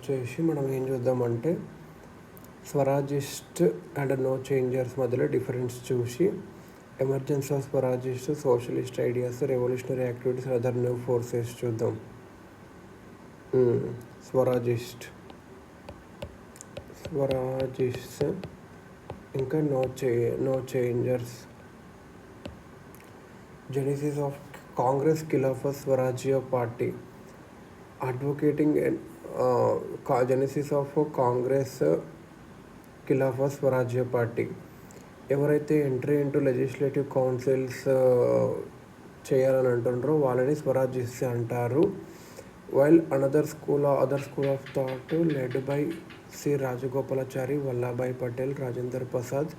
వచ్చేసి మనం ఏం చూద్దామంటే స్వరాజిస్ట్ అండ్ నో చేంజర్స్ మధ్యలో డిఫరెన్స్ చూసి emergence of Swarajist, socialist ideas, revolutionary activities, other new forces చూద్దాం. స్వరాజిస్ట్ ఇంకా no changers. Genesis of Congress Khilafat Swarajya party advocating genesis of Congress Khilafat Swarajya party ఎవరైతే ఎంట్రీ ఇంటూ లెజిస్లేటివ్ కౌన్సిల్స్ చేయాలని అంటున్నారో వాళ్ళని స్వరాజిస్ట్ అంటారు. While other school of thought led by C Rajagopalachari, Vallabhbhai Patel, Rajendra Prasad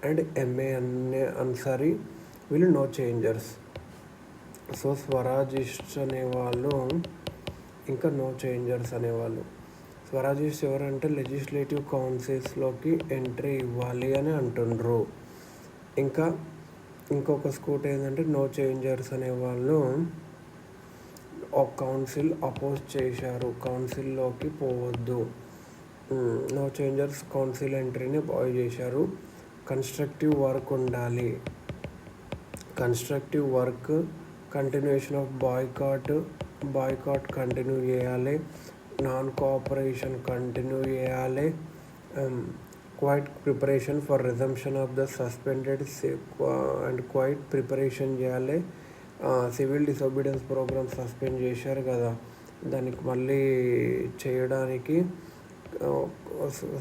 and M A Ansari వీళ్ళు no changers. So స్వరాజిస్ట్ అనేవాళ్ళు ఇంకా నో చేంజర్స్ అనేవాళ్ళు. స్వరాజిస్ట్ ఎవరంటే లెజిస్లేటివ్ కౌన్సిల్స్లోకి ఎంట్రీ ఇవ్వాలి అని అంటుండ్రు. ఇంకా ఇంకొక స్కూట్ ఏంటంటే నో చేంజర్స్ అనేవాళ్ళు ఒక కౌన్సిల్ అపోజ్ చేశారు, కౌన్సిల్లోకి పోవద్దు. నో చేంజర్స్ కౌన్సిల్ ఎంట్రీని బాయ్ చేశారు. కన్స్ట్రక్టివ్ వర్క్ ఉండాలి. Constructive work, continuation of boycott continue చేయాలి. నాన్ కోఆపరేషన్ కంటిన్యూ చేయాలి. Quiet preparation for resumption of the suspended and quiet preparation చేయాలి. సివిల్ డిసోబీడియన్స్ ప్రోగ్రామ్ సస్పెండ్ చేశారు కదా, దానికి మళ్ళీ చేయడానికి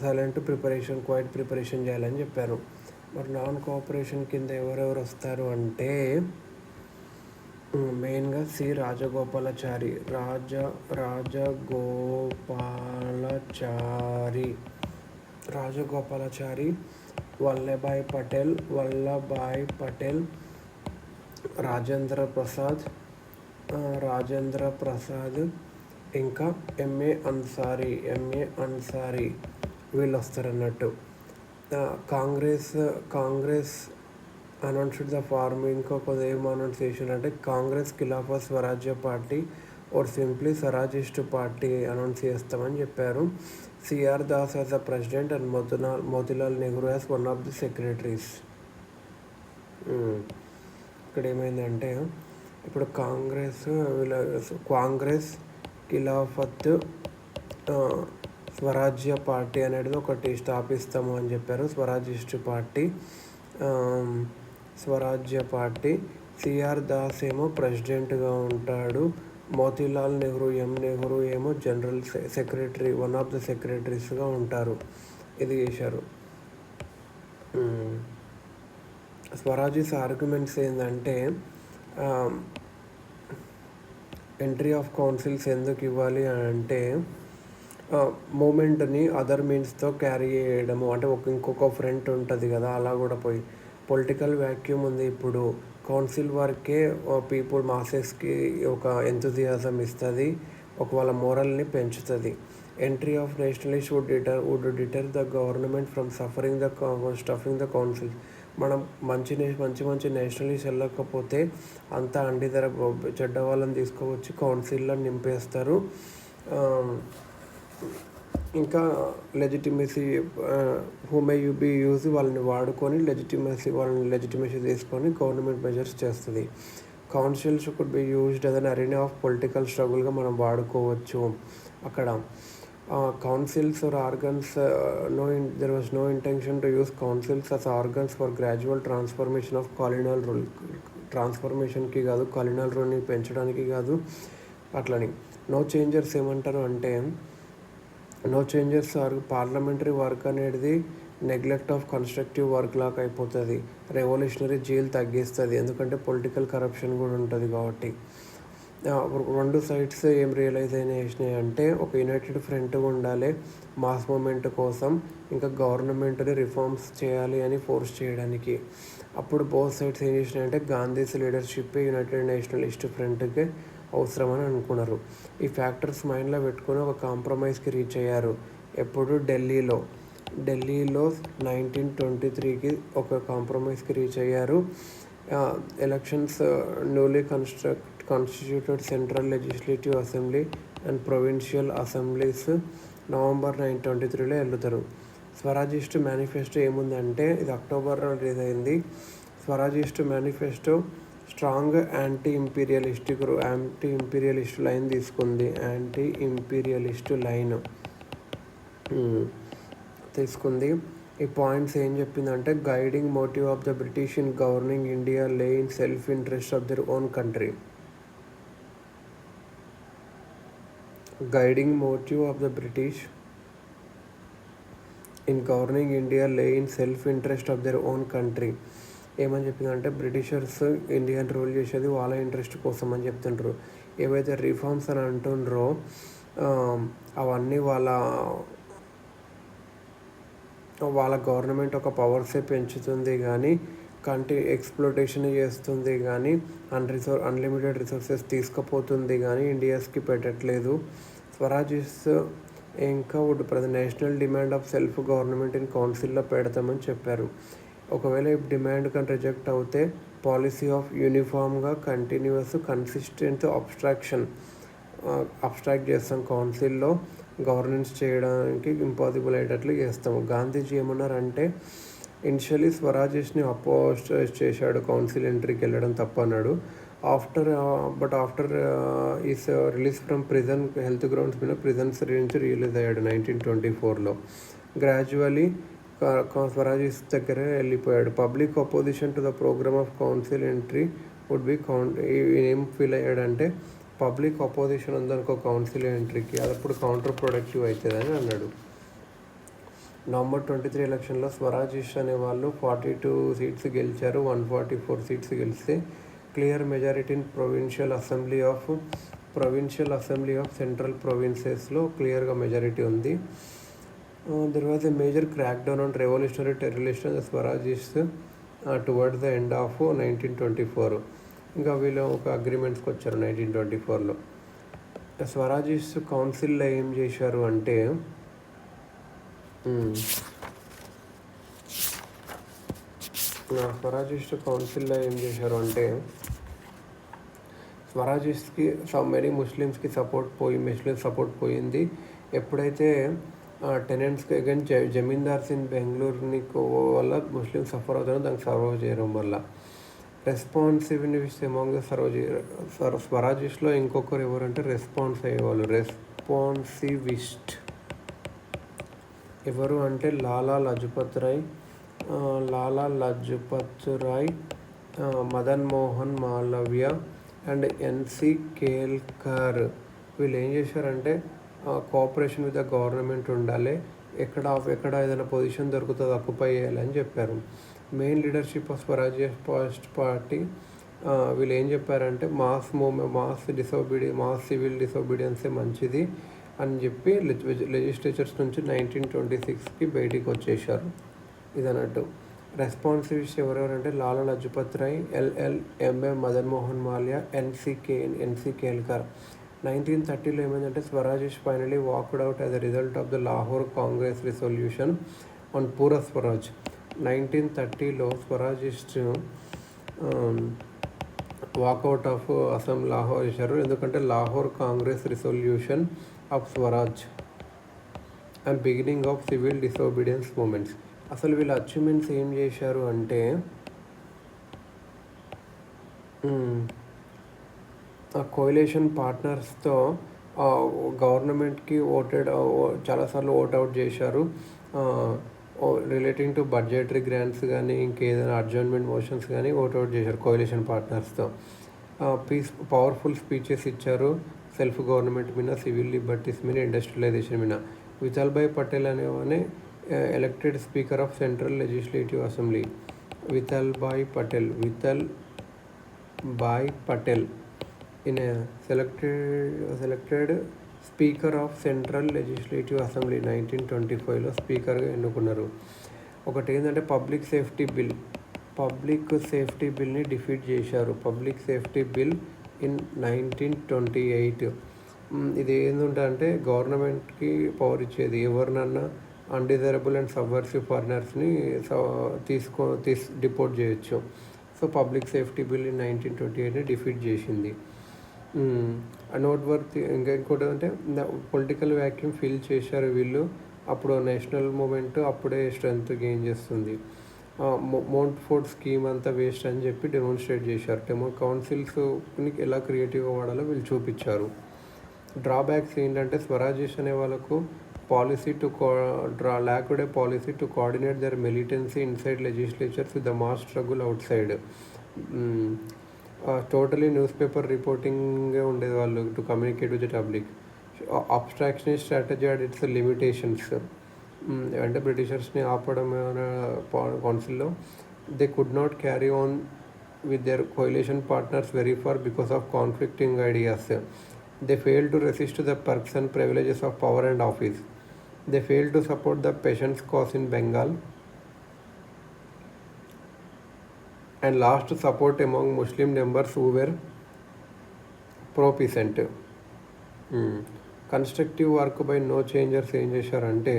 సైలెంట్ ప్రిపరేషన్, క్వైట్ ప్రిపరేషన్ చేయాలని చెప్పారు. మరి నాన్ కోఆపరేషన్ కింద ఎవరెవరు వస్తారు అంటే మెయిన్గా సి రాజగోపాలాచారి, రాజగోపాలాచారి, వల్లభాయ్ పటేల్, రాజేంద్ర ప్రసాద్ ఇంకా ఎంఏ అన్సారీ వీళ్ళు వస్తారన్నట్టు. Congress announced the forming. ఇంకొక ఏం అనౌన్స్ చేసిందంటే Congress Khilafat Swarajya party or simply Swarajist party announce చేస్తామని చెప్పారు. C R Das as the president and Motilal Nehru as one of the secretaries. ఇక్కడ ఏమైందంటే ఇప్పుడు కాంగ్రెస్ ఖిలాఫత్ స్వరాజ్య పార్టీ అనేది ఒకటి స్థాపిస్తాము అని చెప్పారు. స్వరాజ్య పార్టీ సిఆర్ దాస్ ఏమో ప్రెసిడెంట్గా ఉంటాడు. మోతీలాల్ నెహ్రూ ఏమో general secretary, one of the సెక్రటరీస్గా ఉంటారు. ఇది చేశారు. స్వరాజిస్ ఆర్గ్యుమెంట్స్ ఏంటంటే ఎంట్రీ ఆఫ్ కౌన్సిల్స్ ఎందుకు ఇవ్వాలి అంటే మూమెంట్ని అదర్ మీన్స్తో క్యారీ చేయడము, అంటే ఇంకొక ఫ్రంట్ ఉంటుంది కదా, అలా కూడా పోయి పొలిటికల్ వ్యాక్యూమ్ ఉంది. ఇప్పుడు కౌన్సిల్ వర్కే పీపుల్ మాసెస్కి ఒక ఎంతూజియాజం ఇస్తుంది, ఒక వాళ్ళ మోరల్ని పెంచుతుంది. Entry of nationalist would deter the government from stuffing the council. మనం మంచి నేషనలిస్ట్ వెళ్ళకపోతే అంతా అండిధర చెడ్డ వాళ్ళని తీసుకువచ్చి కౌన్సిల్లో నింపేస్తారు. ఇంకా legitimacy who may you be use వాళ్ళని వాడుకొని వాళ్ళని లెజిటిమసీ తీసుకొని గవర్నమెంట్ మెజర్స్ చేస్తుంది. Councils could be used as an arena of political స్ట్రగుల్గా మనం వాడుకోవచ్చు. అక్కడ councils are organs there was no intention to use councils as organs for gradual transformation of colonial rule. ట్రాన్స్ఫర్మేషన్కి కాదు, కాలినల్ రూల్ని పెంచడానికి కాదు. అట్లని నో చేంజర్స్ ఏమంటారు అంటే నో చేంజర్స్ పార్లమెంటరీ వర్క్ అనేది నెగ్లెక్ట్ ఆఫ్ కన్స్ట్రక్టివ్ వర్క్ లాగా అయిపోతుంది. రెవల్యూషనరీ జీల్ తగ్గిస్తుంది, ఎందుకంటే పొలిటికల్ కరప్షన్ కూడా ఉంటుంది కాబట్టి. రెండు సైడ్స్ ఏం రియలైజ్ అయినాయి అంటే ఒక యునైటెడ్ ఫ్రంట్ ఉండాలి మాస్ మూమెంట్ కోసం, ఇంకా గవర్నమెంట్ని రిఫార్మ్స్ చేయాలి అని ఫోర్స్ చేయడానికి. అప్పుడు బోత్ సైడ్స్ ఏం చేసినాయంటే గాంధీస్ లీడర్షిప్ యునైటెడ్ నేషనలిస్ట్ ఫ్రంట్కి అవసరమని అనుకున్నారు. ఈ ఫ్యాక్టర్స్ మైండ్లో పెట్టుకుని ఒక కాంప్రమైజ్కి రీచ్ అయ్యారు. ఎప్పుడు ఢిల్లీలో 1923కి ఒక కాంప్రమైజ్కి రీచ్ అయ్యారు. Elections newly constituted central legislative assembly and provincial assemblies November 1923లో వెళ్తారు. స్వరాజిస్ట్ మేనిఫెస్టో ఏముందంటే, ఇది అక్టోబర్లో రిలీజ్ అయింది. Swarajist manifesto strong anti imperialist line తీసుకుంది. యాంటీ ఇంపీరియలిస్ట్ లైన్ తీసుకుంది. ఈ పాయింట్స్ ఏం చెప్పిందంటే, guiding motive of the British in governing India lay in self interest of their own country. Guiding motive of the British in governing India lay in self interest of their own country. ఏమని చెప్పిందంటే, Britishers ఇండియాని rule చేసేది వాళ్ళ interest కోసం అని చెప్తుండ్రు. ఏవైతే reforms అని అంటుండ్రో అవన్నీ వాళ్ళ గవర్నమెంట్ ఒక పవర్సే పెంచుతుంది కానీ ఎక్స్ప్లోటేషన్ చేస్తుంది కానీ అన్లిమిటెడ్ రిసోర్సెస్ తీసుకుపోతుంది కానీ ఇండియాస్కి పెట్టట్లేదు. స్వరాజిస్ ఇంకా national demand of self government in కౌన్సిల్లో పెడతామని చెప్పారు. ఒకవేళ ఈ డిమాండ్ కానీ రిజెక్ట్ అవుతే పాలసీ ఆఫ్ యూనిఫామ్గా కంటిన్యూస్ కన్సిస్టెంట్ అబ్స్ట్రాక్ట్ చేస్తాం, కౌన్సిల్లో గవర్నెన్స్ చేయడానికి ఇంపాసిబుల్ అయ్యేటట్లు చేస్తాము. గాంధీజీ ఏమన్నారంటే, ఇనిషియలీ స్వరాజిస్ని అపోజ్ చేశాడు, కౌన్సిల్ ఎంట్రీకి వెళ్ళడం తప్పన్నాడు. After his release from prison health grounds మీద ప్రిజన్స్ నుంచి రిలీజ్ అయ్యాడు 1924లో. గ్రాడ్యువలీ స్వరాజిస్ దగ్గర వెళ్ళిపోయాడు. Public opposition to the programme of council entry would be ఏం ఫీల్ అయ్యాడంటే, పబ్లిక్ అపోజిషన్ ఉందనుకో కౌన్సిల్ ఎంట్రీకి, అది అప్పుడు కౌంటర్ ప్రొడక్టివ్ అవుతుందని అన్నాడు. నవంబర్ 23 ఎలక్షన్లో స్వరాజిష్ అనే వాళ్ళు 42 సీట్స్ గెలిచారు. 144 సీట్స్ గెలిస్తే clear majority in provincial assembly of central ప్రొవిన్సెస్లో క్లియర్గా మెజారిటీ ఉంది. There was a major crack down on revolutionary terrorist and Swarajist towards the end of 1924. ఇంకా వీళ్ళు ఒక అగ్రిమెంట్స్కి వచ్చారు 1924లో. స్వరాజిస్ట్ కౌన్సిల్లో ఏం చేశారు అంటే, స్వరాజిస్ట్కి మెనీ ముస్లిమ్స్కి సపోర్ట్ పోయింది. ఎప్పుడైతే టెనెంట్స్కి అగైన్ జమీందార్స్ ఇన్ బెంగళూరుని వల్ల ముస్లిం సఫర్ అవుతారో దానికి సర్వ్ చేయడం వల్ల రెస్పాన్సివిస్ట్ అమాంగ్ ద స్వరాజిస్ట్లో ఇంకొకరు ఎవరంటే రెస్పాన్స్ అయ్యేవాళ్ళు. రెస్పాన్సివిస్ట్ ఎవరు అంటే లాలా లజపత్ రాయ్, మదన్ మోహన్ మాలవ్య అండ్ ఎన్సి కేల్కర్. వీళ్ళు ఏం చేశారంటే, కోఆపరేషన్ విత్ ద గవర్నమెంట్ ఉండాలి, ఎక్కడ ఏదైనా పొజిషన్ దొరుకుతుంది ఆక్యుపై చేయాలని చెప్పారు. మెయిన్ లీడర్షిప్ ఆఫ్ స్వరాజిస్ట్ పార్టీ వీళ్ళు ఏం చెప్పారంటే, మాస్ సివిల్ డిసోబీడియన్సే మంచిది అని చెప్పి లెజిస్లేచర్స్ నుంచి 1926కి బయటికి వచ్చేసారు. ఇదన్నట్టు. రెస్పాన్సివిస్ట్ ఎవరెవరంటే లాలా లజపత్ రాయ్, ఎంఏ మదన్ మోహన్ మాల్యా, ఎన్సి కేల్కర్. 1930లో ఏమైందంటే, Swarajist finally walked out as a result of the Lahore Congress resolution on Purna Swaraj. 1930లో స్వరాజిస్ట్ వాకౌట్ ఆఫ్ అస్సాం లాహోర్ చేశారు. ఎందుకంటే Lahore Congress resolution of Swaraj and beginning of civil disobedience movements. అసలు వీళ్ళ అచీవ్మెంట్స్ ఏం చేశారు అంటే, కోయిలేషన్ పార్ట్నర్స్తో గవర్నమెంట్కి చాలాసార్లు ఓట్అవుట్ చేశారు. రిలేటింగ్ టు బడ్జెటరీ గ్రాంట్స్ కానీ ఇంకేదైనా అడ్జర్న్మెంట్ మోషన్స్ కానీ ఓట్అవుట్ చేశారు కోయిలేషన్ పార్ట్నర్స్తో. పవర్ఫుల్ స్పీచెస్ ఇచ్చారు సెల్ఫ్ గవర్నమెంట్ మీద, సివిల్ లిబర్టీస్ మీద, ఇండస్ట్రియలైజేషన్ మీద. విఠల్ భాయ్ పటేల్ అనేవానే elected speaker of central legislative assembly. Vithal bhai Patel in a selected speaker of central legislative assembly 1925లో స్పీకర్గా ఎన్నుకున్నారు. ఒకటి ఏంటంటే పబ్లిక్ సేఫ్టీ బిల్ని డిఫీట్ చేశారు. Public safety bill in 1928. ఇది ఏంటంటే గవర్నమెంట్కి పవర్ ఇచ్చేది, ఎవరినన్నా అన్డిజైరబుల్ అండ్ సబ్వర్సివ్ ఫారినర్స్ని డిపోర్ట్ చేయొచ్చు. So public safety bill in 1928ని defeat చేసింది. నోట్ వర్త్ ఇంకా ఇంకోటి అంటే పొలిటికల్ వ్యాక్యూమ్ ఫిల్ చేశారు వీళ్ళు. అప్పుడు నేషనల్ మూమెంట్ అప్పుడే స్ట్రెంగ్త్ గెయిన్ చేస్తుంది. మౌంట్ ఫోర్ట్ స్కీమ్ అంతా వేస్ట్ అని చెప్పి డెమోన్స్ట్రేట్ చేశారు. కౌన్సిల్స్ని ఎలా క్రియేటివ్గా వాడాలో వీళ్ళు చూపించారు. డ్రాబ్యాక్స్ ఏంటంటే స్వరాజేష్ అనే వాళ్ళకు policy to lacked a policy to coordinate their militancy inside legislatures with the mass struggle outside. Totally newspaper రిపోర్టింగే ఉండేది వాళ్ళు to communicate with the public. Obstruction strategy and its limitations. అంటే బ్రిటిషర్స్ని ఆపడం కౌన్సిల్లో they could not carry on with their coalition partners very far because of conflicting ideas. They failed to resist the perks and privileges of power and office. They failed to support the peasants' cause in Bengal and lost support among Muslim members who were pro-peasant. Constructive work by no changers ఏం చేశారంటే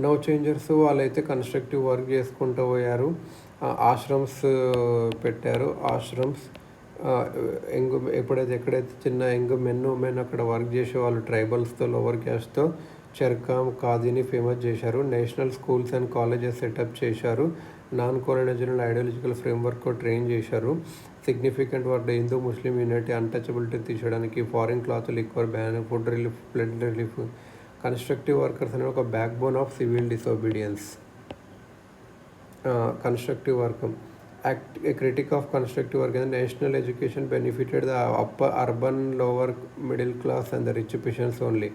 no changers వాళ్ళైతే constructive work చేసుకుంటూ పోయారు. Ashrams పెట్టారు. Ashrams ఎక్కడైతే చిన్న men women అక్కడ work చేసే వాళ్ళు ట్రైబల్స్తో లోవర్ క్యాస్ట్తో చర్కామ్ ఖాదీని ఫేమస్ చేశారు. National schools and colleges set up చేశారు. Non colonisational ideological framework train చేశారు. Significant work Hindu Muslim unity untouchability తీసేయడానికి, foreign cloth liquor ban, food relief, blood relief. Constructive workers అనే ఒక backbone of civil disobedience. Constructive work a critic of constructive work and national education benefited the upper urban, lower middle class and the rich peasants only.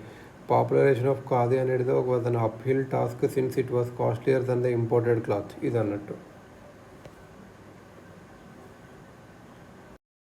Popularization of khadi అనేది was an uphill task since it was costlier than the imported cloth ఇది అన్నట్టు.